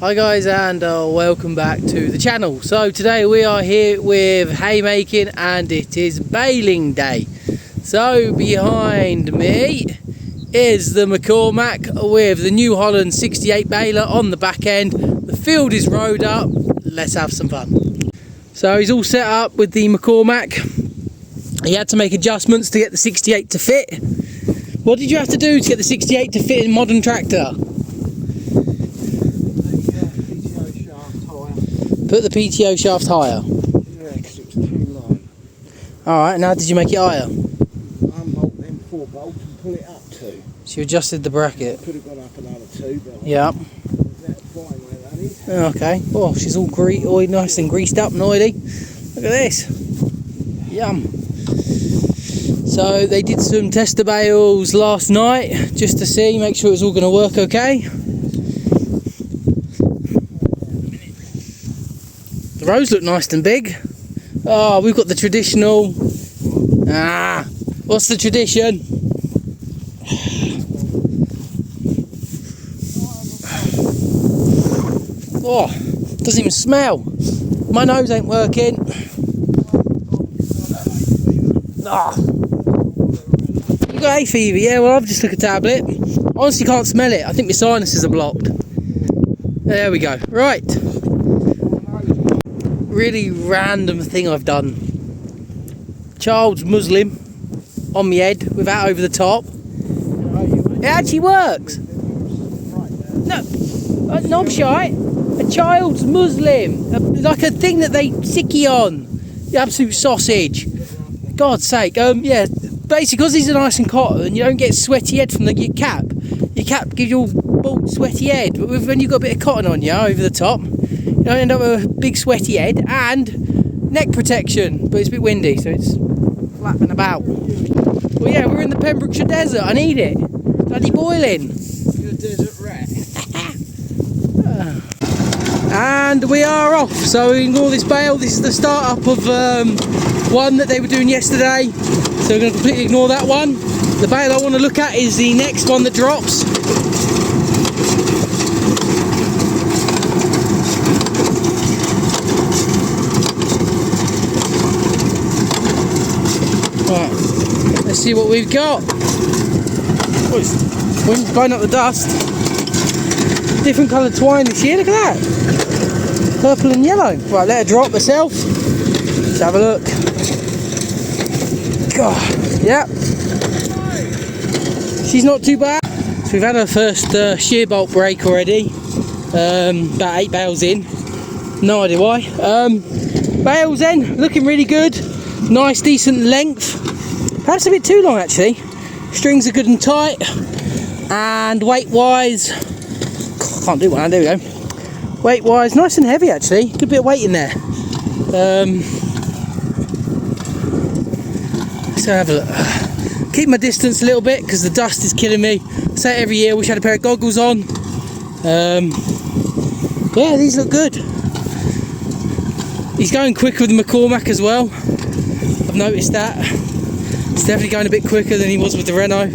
Hi guys, and welcome back to the channel. So today we are here with haymaking and it is baling day. So behind me is the McCormick with the new Holland 68 baler on the back end. The field is rowed up, let's have some fun. So he's all set up with the McCormick. He had to make adjustments to get the 68 to fit. What did you have to do to get the 68 to fit in a modern tractor? Put the PTO shaft higher. Yeah, because it was too low. Alright, now did you make it higher? Unbolt them 4 bolts and pull it up 2. So you adjusted the bracket? Could have gone up another 2, but yeah. That's fine where that is. Okay, well she's all nice and greased up and oily. Look at this. Yum. So they did some tester bales last night just to see, make sure it was all going to work okay. The rows look nice and big. Oh, we've got the traditional. What's the tradition? Oh, doesn't even smell. My nose ain't working. Oh. You got hay fever? Yeah, well I've just took a tablet. Honestly can't smell it. I think my sinuses are blocked. There we go. Right. Really random thing I've done. Child's Muslim on my head without over the top. It actually works. No, knob shite. A child's Muslim, like a thing that they sicky on. The absolute sausage. God's sake. Yeah. Basically, because these are nice and cotton, you don't get sweaty head from your cap. Your cap gives you all bald, sweaty head. But when you've got a bit of cotton on you over the top, you don't end up with a big sweaty head and neck protection, but it's a bit windy, so it's flapping about. Well, yeah, we're in the Pembrokeshire desert. I need it. Bloody boiling. You're a desert rat. And we are off. So we ignore this bale. This is the start up of one that they were doing yesterday. So we're going to completely ignore that one. The bale I want to look at is the next one that drops. Right, let's see what we've got. Oh, it's wind's blowing up the dust. Different coloured twine this year, look at that. Purple and yellow. Right, let her drop herself. Let's have a look. God, yeah. She's not too bad. So we've had our first shear bolt break already. About 8 bales in. No idea why. Bales then, looking really good. Nice, decent length. Perhaps a bit too long actually. Strings are good and tight. And weight-wise, can't do one now, there we go. Weight-wise, nice and heavy actually. Good bit of weight in there. So have a look. Keep my distance a little bit because the dust is killing me. I say it every year, wish I had a pair of goggles on. Yeah, these look good. He's going quicker with the McCormick as well. I've noticed that. It's definitely going a bit quicker than he was with the Renault.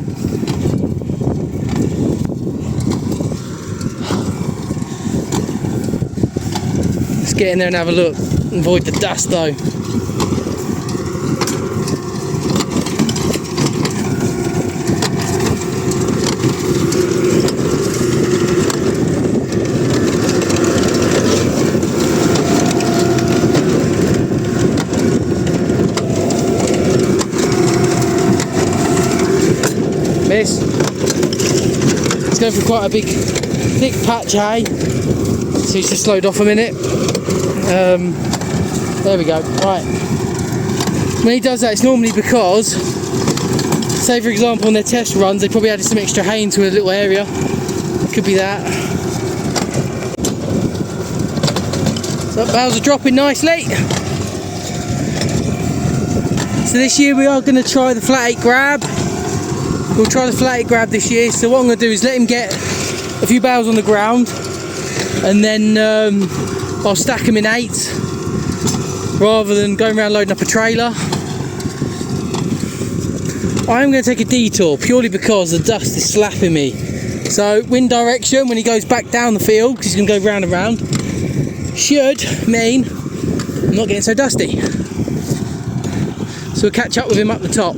Let's get in there and have a look. Avoid the dust though. Miss. It's going for quite a big, thick patch of hay. So he's just slowed off a minute. There we go. Right. When he does that, it's normally because, say for example, on their test runs, they probably added some extra hay into a little area. It could be that. So bales are dropping nicely. So this year we are going to try the flat 8 grab. We'll try the flat 8 grab this year. So what I'm going to do is let him get a few bales on the ground, and then I'll stack them in 8s rather than going around loading up a trailer. I am going to take a detour purely because the dust is slapping me. So wind direction when he goes back down the field, because he's going to go round and round, should mean I'm not getting so dusty. So we'll catch up with him up the top.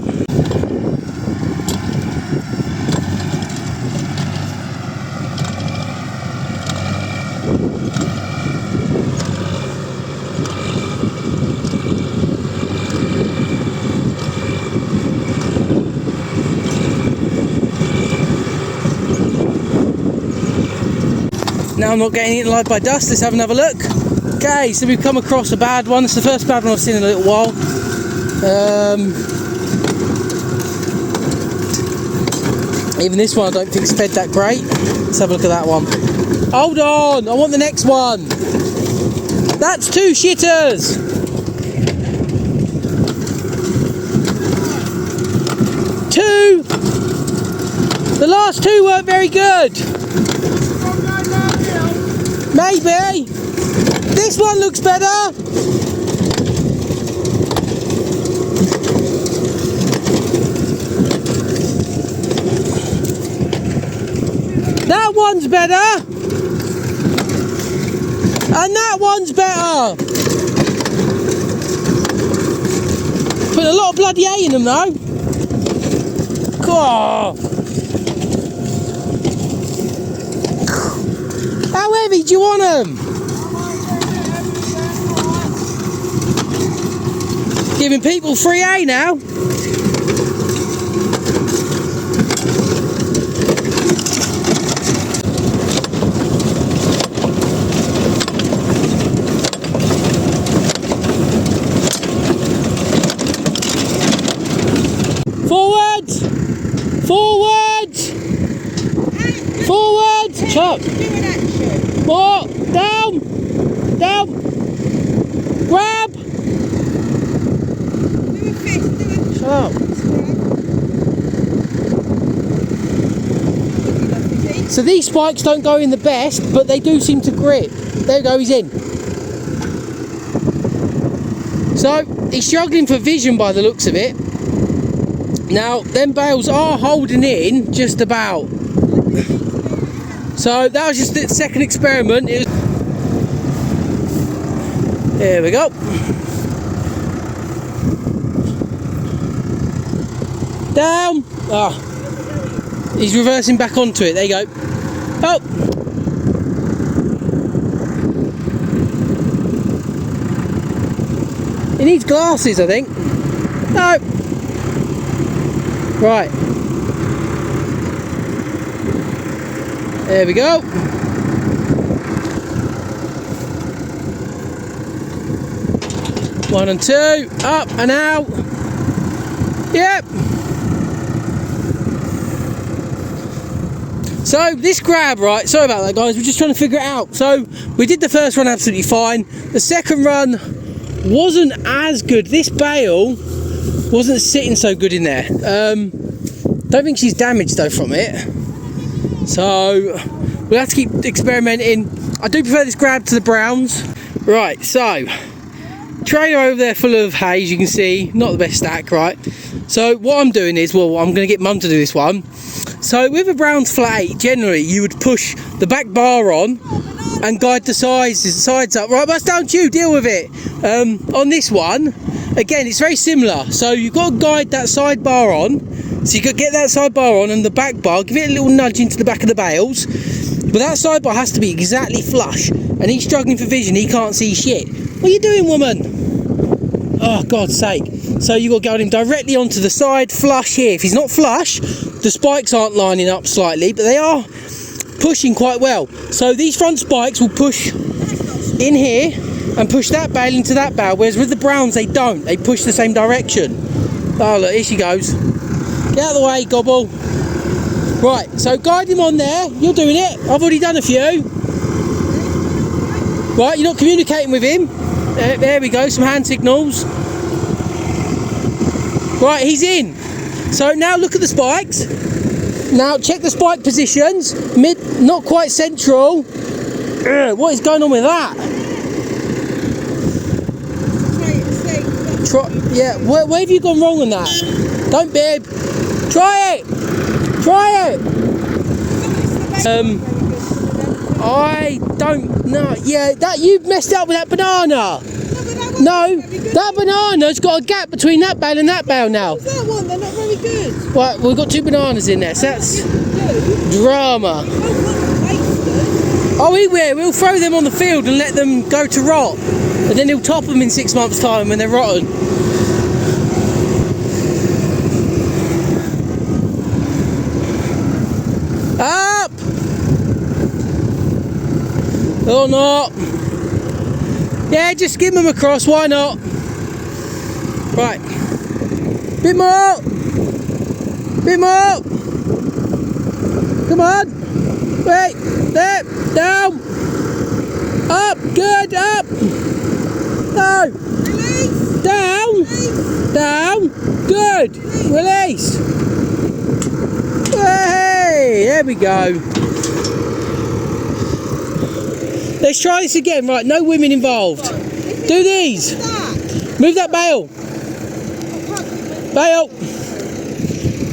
Now I'm not getting eaten alive by dust. Let's have another look. Okay, so we've come across a bad one. It's the first bad one I've seen in a little while. Even this one I don't think it's fed that great. Let's have a look at that one. Hold on, I want the next one. That's 2 shitters. Two. The last 2 weren't very good. Maybe. This one looks better. That one's better. And that one's better. Put a lot of bloody hay in them though. God. How heavy do you want them? Giving people free hay now. Forwards! Forwards! Forwards! Chop! More! Down! Down! Grab! Shut up. So these spikes don't go in the best, but they do seem to grip. There we go, he's in. So, he's struggling for vision by the looks of it. Now, them bales are holding in just about. So, that was just the second experiment. There we go. Down. Ah. He's reversing back onto it. There you go. Oh. He needs glasses, I think. No. Right. There we go. One and two. Up and out. Yep. So this grab, right, sorry about that guys, we're just trying to figure it out. So we did the first run absolutely fine. The second run wasn't as good. This bale wasn't sitting so good in there. Don't think she's damaged though from it. So we'll have to keep experimenting. I do prefer this grab to the browns. Right, so trailer over there full of hay, as you can see, not the best stack, right? So what I'm doing is, well, I'm going to get Mum to do this one. So with a Brown's flat 8, generally you would push the back bar on and guide the sides up. Right, that's down to you, deal with it. On this one, again, it's very similar. So you've got to guide that side bar on. So you got to get that side bar on and the back bar, give it a little nudge into the back of the bales. But that side bar has to be exactly flush. And he's struggling for vision, he can't see shit. What are you doing, woman? Oh, God's sake. So you've got to guide him directly onto the side, flush here. If he's not flush, the spikes aren't lining up slightly, but they are pushing quite well. So these front spikes will push in here and push that bale into that bale, whereas with the browns they don't. They push the same direction. Oh look, here she goes. Get out of the way, Gobble. Right, so guide him on there. You're doing it. I've already done a few. Right, you're not communicating with him. There we go, some hand signals. Right, he's in. So now look at the spikes. Now check the spike positions. Mid, not quite central. What is going on with that? Yeah, where have you gone wrong on that? Don't bib. Try it. Try it. I don't know. Yeah, that you've messed up with that banana. No, that banana's got a gap between that bale and that bale now. What's that one? They're not very good. Right, we've got 2 bananas in there, so that's drama. Oh, we will. We'll throw them on the field and let them go to rot. And then he'll top them in 6 months' time when they're rotten. Up! Or not. Yeah, just give them across, why not? Right. Bit more! Bit more! Come on! Wait! There! Down! Up! Good! Up! No! Release! Down! Release! Down! Good! Release! Hey! There we go. Let's try this again. Right, no women involved. Do these. Move that bale. Bale.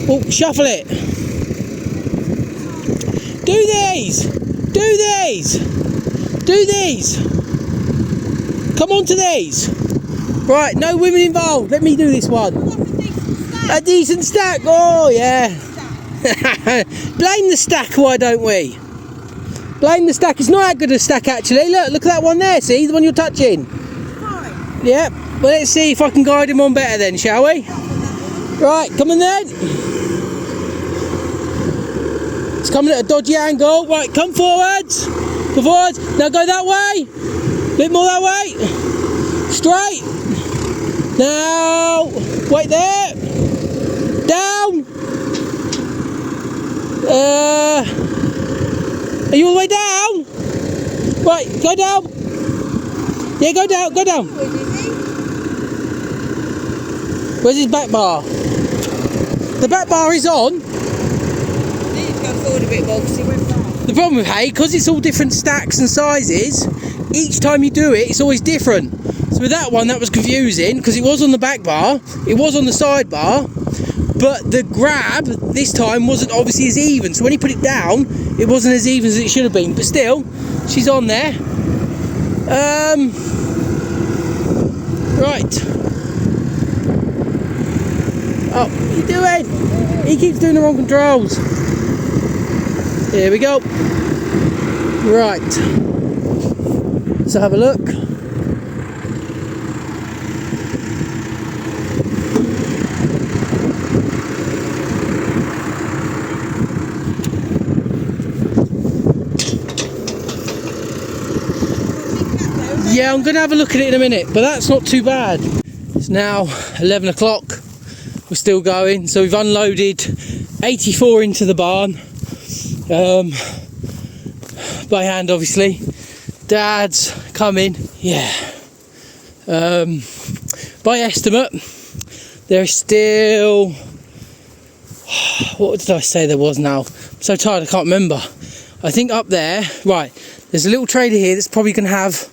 Oh, shuffle it. Do these. Do these. Do these. Come on to these. Right, no women involved. Let me do this one. A decent stack. Oh, yeah. Blame the stack, why don't we? Blame the stack. It's not that good a stack actually. Look at that one there. See the one you're touching. Fine. Yep. Well, let's see if I can guide him on better then, shall we? Right, come on then. It's coming at a dodgy angle. Right, come forwards. Go forwards. Now go that way. Bit more that way. Straight. Now wait there. Down. Are you all the way down? Right, go down. Yeah, go down, go down. Where's his back bar? The back bar is on. Need to go forward a bit more because he went fast. The problem with hay, because it's all different stacks and sizes, each time you do it, it's always different. So with that one, that was confusing because it was on the back bar, it was on the side bar, but the grab this time wasn't obviously as even. So when he put it down, it wasn't as even as it should have been. But still, she's on there. Right. Oh, what are you doing? He keeps doing the wrong controls. Here we go. Right. Let's have a look. Yeah, I'm going to have a look at it in a minute, but that's not too bad. It's now 11 o'clock. We're still going. So we've unloaded 84 into the barn. By hand, obviously. Dad's coming. Yeah. By estimate, there's still... What did I say there was now? I'm so tired I can't remember. I think up there... Right, there's a little trailer here that's probably going to have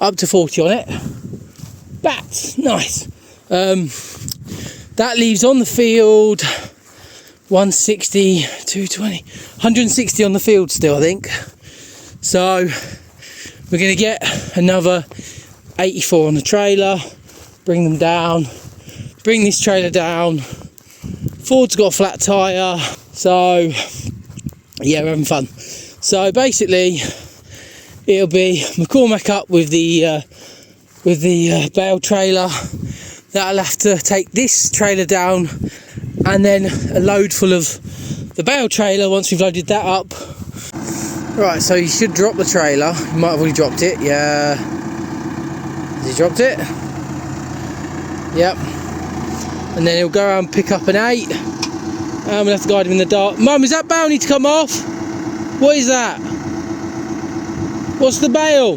up to 40 on it. That's nice. That leaves on the field 160, 220, 160 on the field still, I think. So we're going to get another 84 on the trailer, bring them down, bring this trailer down. Ford's got a flat tyre, so yeah, we're having fun. So basically it'll be McCormick up with the bale trailer. That'll have to take this trailer down and then a load full of the bale trailer once we've loaded that up. Right, so you should drop the trailer. You might have already dropped it, yeah. Has he dropped it? Yep. And then he'll go around and pick up an 8. And we'll have to guide him in the dark. Mum, is that bale need to come off? What is that? What's the bale?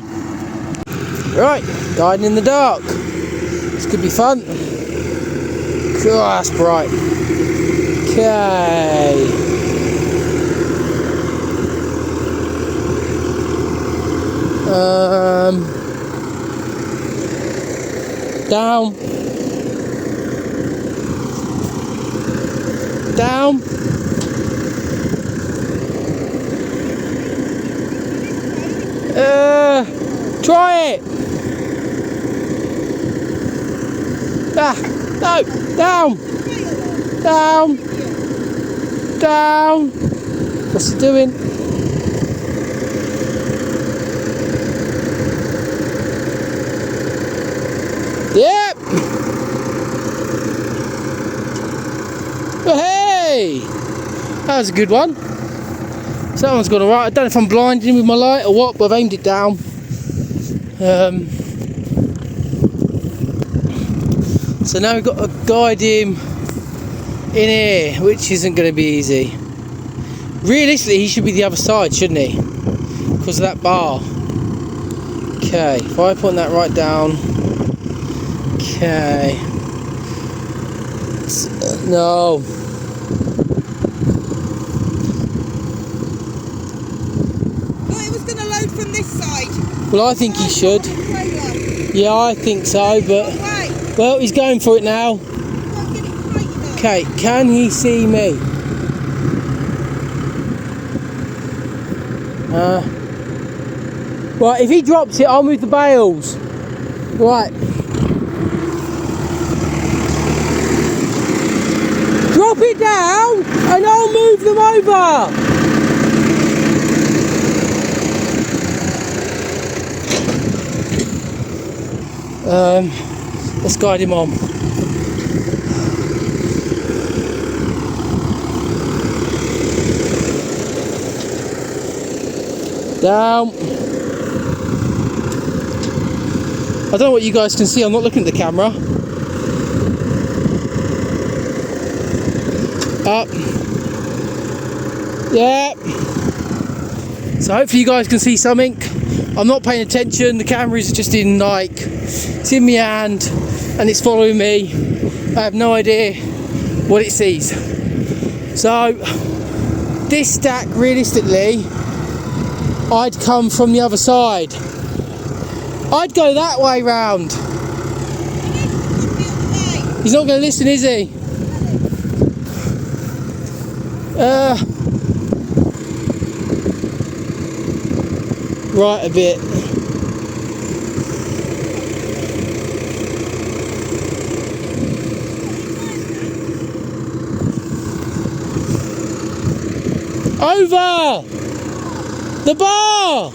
Right, guiding in the dark. This could be fun. Cool, that's bright. Okay. Down. Down. Try it. Ah, no, down. Down. Down. What's he doing? Yep. Oh, hey. That was a good one. So that one's gone alright. I don't know if I'm blinding him with my light or what, but I've aimed it down. So now we've got to guide him in here, which isn't going to be easy. Realistically, he should be the other side, shouldn't he? Because of that bar. Okay, if I point that right down. Okay. No. It was going to load from this side. Well, I think he should. Yeah, I think so, but... Well, he's going for it now. Okay, can he see me? Right, if he drops it, I'll move the bales. Right. Drop it down and I'll move them over. Let's guide him on. Down. I don't know what you guys can see, I'm not looking at the camera. Up. Yeah. So hopefully you guys can see something. I'm not paying attention, the camera is just in like, it's in my hand and it's following me. I have no idea what it sees. So this stack, realistically, I'd come from the other side. I'd go that way round. He's not going to listen, is he? Right a bit. Over! The bar!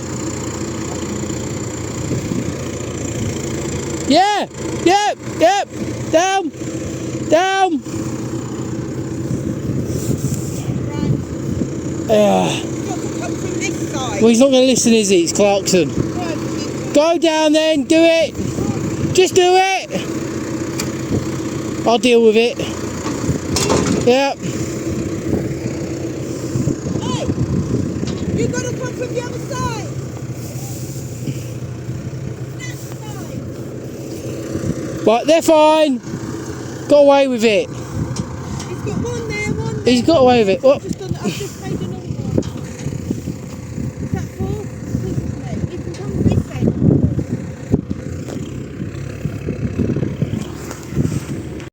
Yeah! Yep! Yep! Down! Down! Well, he's not going to listen, is he? It's Clarkson. Go down then, do it! Just do it! I'll deal with it. Yep. Hey! You've got to come from the other side! That side! Right, they're fine! Got away with it. He's got one there, one there. He's got away with it. What?